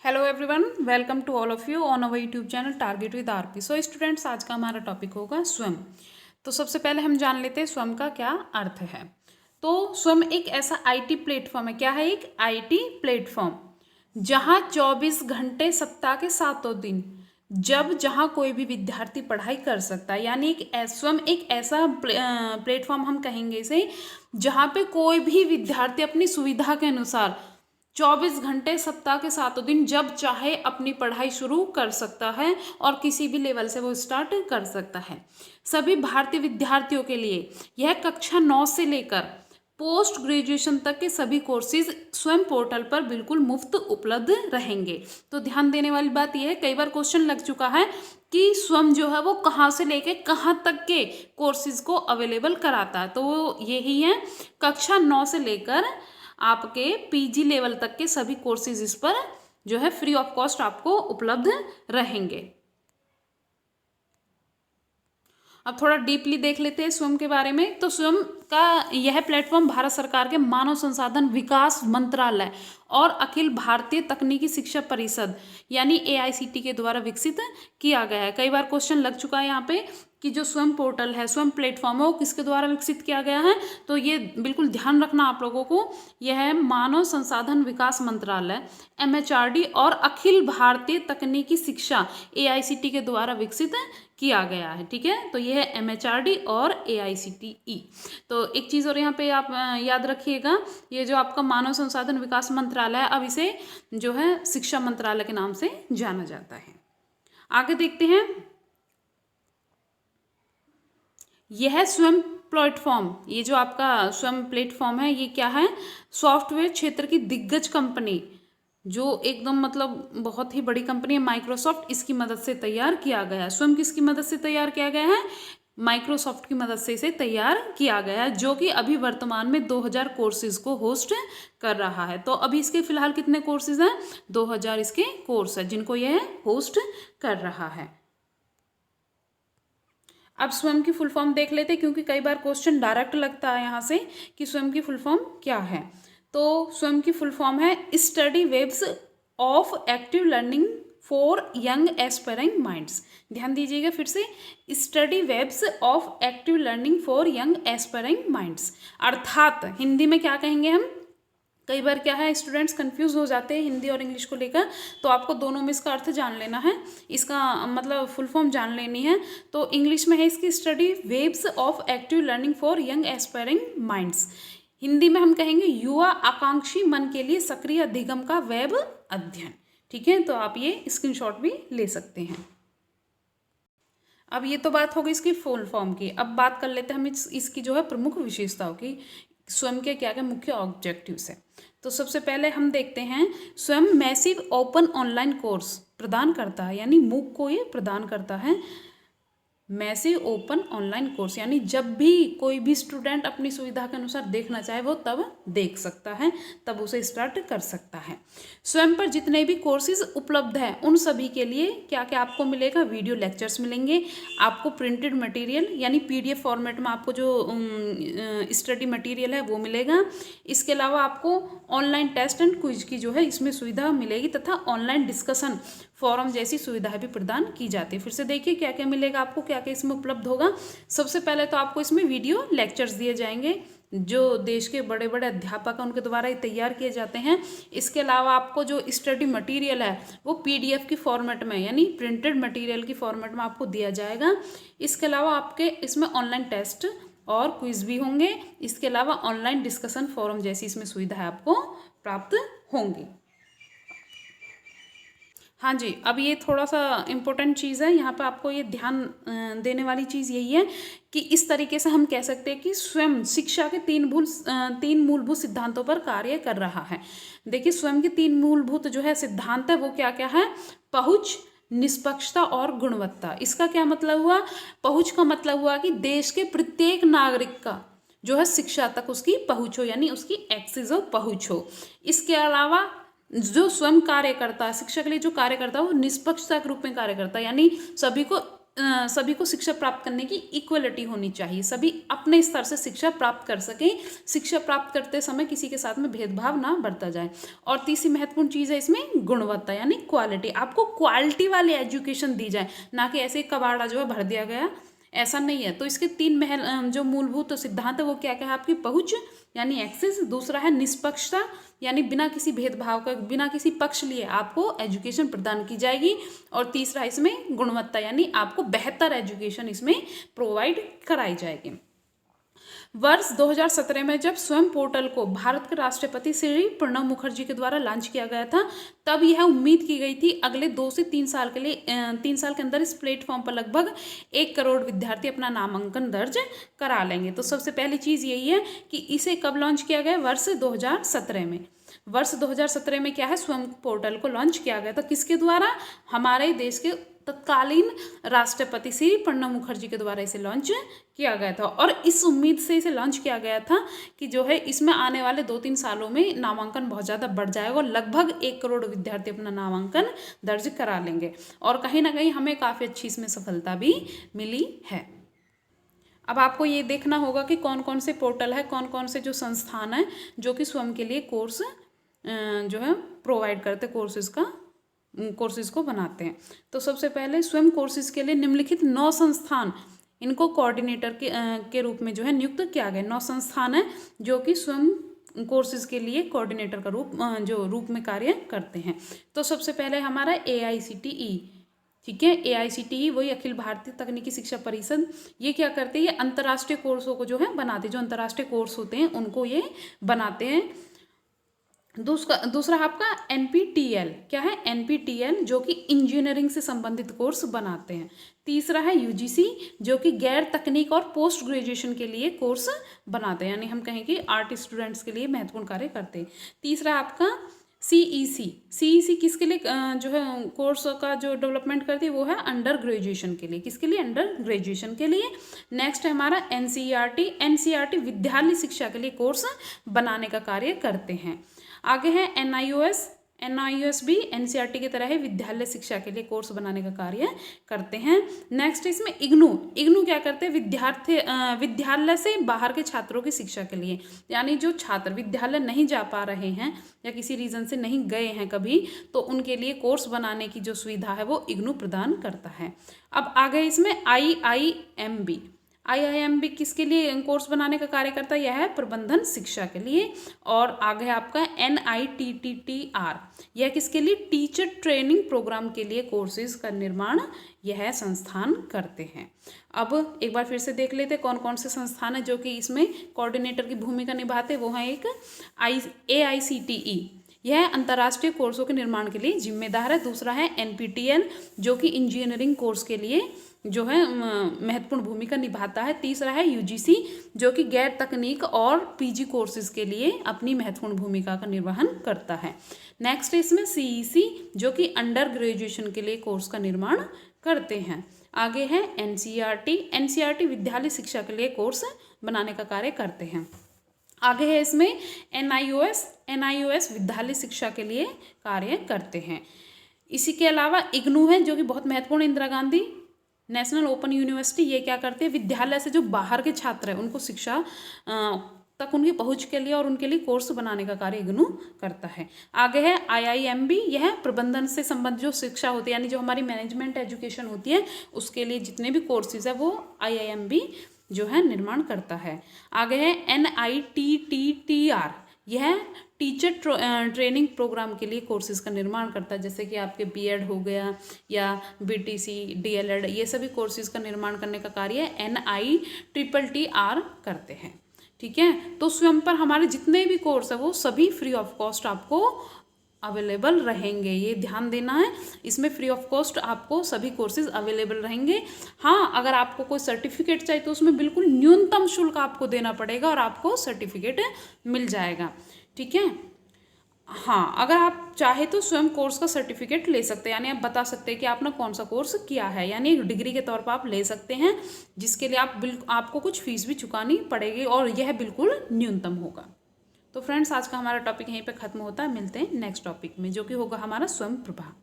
Hello everyone, welcome to all of you on our YouTube channel target with RP. So students, आज का हमारा topic होगा स्वयं। तो सबसे पहले हम जान लेते हैं स्वयं का क्या अर्थ है। तो स्वयं एक ऐसा आईटी प्लेटफॉर्म है। क्या है? एक आईटी प्लेटफॉर्म जहां 24 घंटे सप्ताह के 7 दिन जब जहां कोई भी विद्यार्थी पढ़ाई कर सकता है, यानी स्वयं एक ऐसा प्लेटफॉर्म हम कहेंगे इसे, जहां पे कोई भी विद्यार्थी अपनी सुविधा के अनुसार 24 घंटे सप्ताह के 7 दिन जब चाहे अपनी पढ़ाई शुरू कर सकता है और किसी भी लेवल से वो स्टार्ट कर सकता है। सभी भारतीय विद्यार्थियों के लिए यह कक्षा 9 से लेकर पोस्ट ग्रेजुएशन तक के सभी कोर्सेज स्वयं पोर्टल पर बिल्कुल मुफ्त उपलब्ध रहेंगे। तो ध्यान देने वाली बात यह है, कई बार क्वेश्चन लग चुका है कि स्वयं जो है वो कहाँ से लेके कहाँ तक के कोर्सेज को अवेलेबल कराता है। तो वो यही है, कक्षा 9 से लेकर आपके पीजी लेवल तक के सभी कोर्सेज इस पर जो है फ्री ऑफ कॉस्ट आपको उपलब्ध रहेंगे। अब थोड़ा डीपली देख लेते हैं स्वयं के बारे में। तो स्वयं का यह प्लेटफॉर्म भारत सरकार के मानव संसाधन विकास मंत्रालय और अखिल भारतीय तकनीकी शिक्षा परिषद यानी एआईसीटी के द्वारा विकसित किया गया है। कई बार क्वेश्चन लग चुका है यहाँ पे कि जो स्वयं पोर्टल है, स्वयं प्लेटफॉर्म है, वो किसके द्वारा विकसित किया गया है। तो ये बिल्कुल ध्यान रखना आप लोगों को, यह है मानव संसाधन विकास मंत्रालय एमएचआरडी और अखिल भारतीय तकनीकी शिक्षा एआईसीटी के द्वारा विकसित किया गया है। ठीक है, तो यह है एमएचआरडी और एआईसीटीई। तो एक चीज़ और यहाँ पे आप याद रखिएगा, ये जो आपका मानव संसाधन विकास मंत्रालय है, अब इसे जो है शिक्षा मंत्रालय के नाम से जाना जाता है। आगे देखते हैं, यह स्वयं प्लेटफॉर्म, ये जो आपका स्वयं प्लेटफॉर्म है, ये क्या है? सॉफ्टवेयर क्षेत्र की दिग्गज कंपनी, जो एकदम मतलब बहुत ही बड़ी कंपनी है माइक्रोसॉफ्ट, इसकी मदद से तैयार किया गया है। स्वयं किसकी मदद से तैयार किया गया है? माइक्रोसॉफ्ट की मदद से इसे तैयार किया गया है, जो कि अभी वर्तमान में 2000 कोर्सेज को होस्ट कर रहा है। तो अभी इसके फिलहाल कितने कोर्सेज हैं? 2000 इसके कोर्स है जिनको यह होस्ट कर रहा है। अब स्वयं की फुल फॉर्म देख लेते हैं, क्योंकि कई बार क्वेश्चन डायरेक्ट लगता है यहाँ से कि स्वयं की फुल फॉर्म क्या है। तो स्वयं की फुल फॉर्म है study webs of active learning for young aspiring minds. ध्यान दीजिएगा फिर से, study webs of active learning for young aspiring minds, अर्थात हिंदी में क्या कहेंगे हम? कई बार क्या है, स्टूडेंट्स कंफ्यूज हो जाते हैं हिंदी और इंग्लिश को लेकर, तो आपको दोनों में इसका अर्थ जान लेना है, इसका मतलब फुल फॉर्म जान लेनी है। तो इंग्लिश में है इसकी study webs of active learning for young aspiring minds. Hindi में हम कहेंगे युवा आकांक्षी मन के लिए सक्रिय अधिगम का वेब अध्ययन। ठीक है, तो आप ये स्क्रीनशॉट भी ले सकते हैं। अब ये तो बात हो गई इसकी फुल फॉर्म की। अब बात कर लेते हैं हम इसकी जो है प्रमुख विशेषताओं की, स्वयं के क्या क्या मुख्य ऑब्जेक्टिव्स है। तो सबसे पहले हम देखते हैं, स्वयं मैसिव ओपन ऑनलाइन कोर्स प्रदान करता है, यानी मूक को ये प्रदान करता है। मैसिव ओपन ऑनलाइन कोर्स यानी जब भी कोई भी स्टूडेंट अपनी सुविधा के अनुसार देखना चाहे वो तब देख सकता है, तब उसे स्टार्ट कर सकता है। स्वयं पर जितने भी कोर्सेज उपलब्ध हैं उन सभी के लिए क्या क्या आपको मिलेगा? वीडियो लेक्चर्स मिलेंगे, आपको प्रिंटेड मटेरियल यानी पीडीएफ फॉर्मेट में आपको जो स्टडी मटेरियल है वो मिलेगा। इसके अलावा आपको ऑनलाइन टेस्ट एंड क्विज की जो है इसमें सुविधा मिलेगी, तथा ऑनलाइन डिस्कशन फोरम जैसी सुविधाएं भी प्रदान की जाती है। फिर से देखिए क्या क्या मिलेगा आपको, क्या क्या इसमें उपलब्ध होगा। सबसे पहले तो आपको इसमें वीडियो लेक्चर्स दिए जाएंगे, जो देश के बड़े बड़े अध्यापक हैं उनके द्वारा ये तैयार किए जाते हैं। इसके अलावा आपको जो स्टडी मटेरियल है वो पीडीएफ की फॉर्मेट में यानी प्रिंटेड मटेरियल की फॉर्मेट में आपको दिया जाएगा। इसके अलावा आपके इसमें ऑनलाइन टेस्ट और क्विज भी होंगे। इसके अलावा ऑनलाइन डिस्कशन फोरम जैसी इसमें सुविधाएं आपको प्राप्त होंगी। हाँ जी, अब ये थोड़ा सा इम्पोर्टेंट चीज़ है, यहाँ पर आपको ये ध्यान देने वाली चीज़ यही है कि इस तरीके से हम कह सकते हैं कि स्वयं शिक्षा के तीन मूलभूत सिद्धांतों पर कार्य कर रहा है। देखिए, स्वयं के 3 मूलभूत जो है सिद्धांत है वो क्या क्या है? पहुँच, निष्पक्षता और गुणवत्ता। इसका क्या मतलब हुआ? पहुँच का मतलब हुआ कि देश के प्रत्येक नागरिक का जो है शिक्षा तक उसकी पहुँच हो, यानी उसकी एक्सेस हो, पहुँच हो। इसके अलावा जो स्वयं कार्य करता है, शिक्षा के लिए जो कार्य करता है वो निष्पक्षता के रूप में कार्य करता है, यानी सभी को सभी को शिक्षा प्राप्त करने की इक्वलिटी होनी चाहिए, सभी अपने स्तर से शिक्षा प्राप्त कर सकें, शिक्षा प्राप्त करते समय किसी के साथ में भेदभाव ना बरता जाए। और तीसरी महत्वपूर्ण चीज़ है इसमें गुणवत्ता यानी क्वालिटी, आपको क्वालिटी वाली एजुकेशन दी जाए, ना कि ऐसे कबाड़ा जो है भर दिया गया, ऐसा नहीं है। तो इसके तीन जो मूलभूत सिद्धांत है वो क्या क्या है, आपकी पहुंच यानी एक्सेस, दूसरा है निष्पक्षता यानी बिना किसी भेदभाव का, बिना किसी पक्ष लिए आपको एजुकेशन प्रदान की जाएगी, और तीसरा इसमें गुणवत्ता यानी आपको बेहतर एजुकेशन इसमें प्रोवाइड कराई जाएगी। वर्ष 2017 में जब स्वयं पोर्टल को भारत के राष्ट्रपति श्री प्रणब मुखर्जी के द्वारा लॉन्च किया गया था, तब यह उम्मीद की गई थी अगले 2 से 3 साल के लिए 3 साल के अंदर इस प्लेटफॉर्म पर लगभग 1 करोड़ विद्यार्थी अपना नामांकन दर्ज करा लेंगे। तो सबसे पहली चीज़ यही है कि इसे कब लॉन्च किया गया, वर्ष 2017 में। वर्ष 2017 में क्या है, स्वयं पोर्टल को लॉन्च किया गया था, किसके द्वारा, हमारे देश के तत्कालीन राष्ट्रपति श्री प्रणब मुखर्जी के द्वारा इसे लॉन्च किया गया था। और इस उम्मीद से इसे लॉन्च किया गया था कि जो है इसमें आने वाले 2-3 सालों में नामांकन बहुत ज़्यादा बढ़ जाएगा और लगभग 1 करोड़ विद्यार्थी अपना नामांकन दर्ज करा लेंगे, और कहीं ना कहीं हमें काफ़ी अच्छी इसमें सफलता भी मिली है। अब आपको ये देखना होगा कि कौन कौन से पोर्टल है, कौन कौन से जो संस्थान है जो कि स्वयं के लिए कोर्स जो है प्रोवाइड करते, कोर्सेज को बनाते हैं। तो सबसे पहले स्वयं कोर्सेज के लिए निम्नलिखित 9 संस्थान, इनको कोऑर्डिनेटर के रूप में जो है नियुक्त किया गया। 9 संस्थान है जो कि स्वयं कोर्सेज के लिए कोऑर्डिनेटर का रूप में कार्य करते हैं। तो सबसे पहले हमारा AICTE, ठीक है, AICTE वही अखिल भारतीय तकनीकी शिक्षा परिषद, ये क्या करते हैं, ये अंतर्राष्ट्रीय कोर्सों को जो है बनाते हैं, जो अंतर्राष्ट्रीय कोर्स होते हैं उनको ये बनाते हैं। दूसरा आपका NPTEL, क्या है, NPTEL जो कि इंजीनियरिंग से संबंधित कोर्स बनाते हैं। तीसरा है UGC जो कि गैर तकनीक और पोस्ट ग्रेजुएशन के लिए कोर्स बनाते हैं, यानी हम कहें कि आर्ट स्टूडेंट्स के लिए महत्वपूर्ण कार्य करते हैं। तीसरा आपका CEC किसके लिए जो है कोर्स का जो डेवलपमेंट करती है, वो है अंडर ग्रेजुएशन के लिए, किसके लिए, अंडर ग्रेजुएशन के लिए। नेक्स्ट है हमारा NCERT विद्यालय शिक्षा के लिए कोर्स बनाने का कार्य करते हैं। आगे है NIOS भी NCERT की तरह है, विद्यालय शिक्षा के लिए कोर्स बनाने का कार्य करते हैं। नेक्स्ट इसमें इग्नू क्या करते हैं, विद्यालय से बाहर के छात्रों की शिक्षा के लिए, यानी जो छात्र विद्यालय नहीं जा पा रहे हैं या किसी रीज़न से नहीं गए हैं कभी, तो उनके लिए कोर्स बनाने की जो सुविधा है वो इग्नू प्रदान करता है। अब आगे इसमें IIMB किसके लिए कोर्स बनाने का कार्य करता है, यह है प्रबंधन शिक्षा के लिए। और आगे आपका NITTTR, यह किसके लिए, टीचर ट्रेनिंग प्रोग्राम के लिए कोर्सेज का निर्माण यह संस्थान करते हैं। अब एक बार फिर से देख लेते कौन कौन से संस्थान है जो कि इसमें कोऑर्डिनेटर की भूमिका निभाते। वो है एक AICTE, यह अंतर्राष्ट्रीय कोर्सों के निर्माण के लिए जिम्मेदार है। दूसरा है NPTEL जो कि इंजीनियरिंग कोर्स के लिए जो है महत्वपूर्ण भूमिका निभाता है। तीसरा है UGC जो कि गैर तकनीक और PG कोर्सेज के लिए अपनी महत्वपूर्ण भूमिका का निर्वहन करता है। नेक्स्ट इसमें CEC जो कि अंडर ग्रेजुएशन के लिए कोर्स का निर्माण करते हैं। आगे है NCERT विद्यालय शिक्षा के लिए कोर्स बनाने का कार्य करते हैं। आगे है इसमें NIOS विद्यालय शिक्षा के लिए कार्य करते हैं। इसी के अलावा इग्नू है जो कि बहुत महत्वपूर्ण, Indira Gandhi national open university, ये क्या करते हैं, विद्यालय से जो बाहर के छात्र हैं उनको शिक्षा तक उनकी पहुंच के लिए और उनके लिए कोर्स बनाने का कार्य इग्नू करता है। आगे है IIMB, यह प्रबंधन से संबंधित जो शिक्षा होती है यानी जो हमारी मैनेजमेंट एजुकेशन होती है उसके लिए जितने भी कोर्सेज है वो IIMB जो है निर्माण करता है। आगे है NITTTR, यह टीचर ट्रेनिंग प्रोग्राम के लिए कोर्सेज का निर्माण करता है, जैसे कि आपके BEd हो गया या BTC DLED, ये सभी कोर्सेज का निर्माण करने का कार्य NITTTR करते हैं। ठीक है, तो स्वयं पर हमारे जितने भी कोर्स है वो सभी फ्री ऑफ कॉस्ट आपको अवेलेबल रहेंगे, ये ध्यान देना है। इसमें फ्री ऑफ कॉस्ट आपको सभी कोर्सेज अवेलेबल रहेंगे। हाँ, अगर आपको कोई सर्टिफिकेट चाहिए तो उसमें बिल्कुल न्यूनतम शुल्क आपको देना पड़ेगा और आपको सर्टिफिकेट मिल जाएगा। ठीक है, हाँ, अगर आप चाहे तो स्वयं कोर्स का सर्टिफिकेट ले सकते हैं, यानी आप बता सकते हैं कि आपने कौन सा कोर्स किया है, यानी एक डिग्री के तौर पर आप ले सकते हैं, जिसके लिए आपको कुछ फीस भी चुकानी पड़ेगी और यह बिल्कुल न्यूनतम होगा। तो फ्रेंड्स, आज का हमारा टॉपिक यहीं पे ख़त्म होता है। मिलते हैं नेक्स्ट टॉपिक में जो कि होगा हमारा स्वयं प्रभा।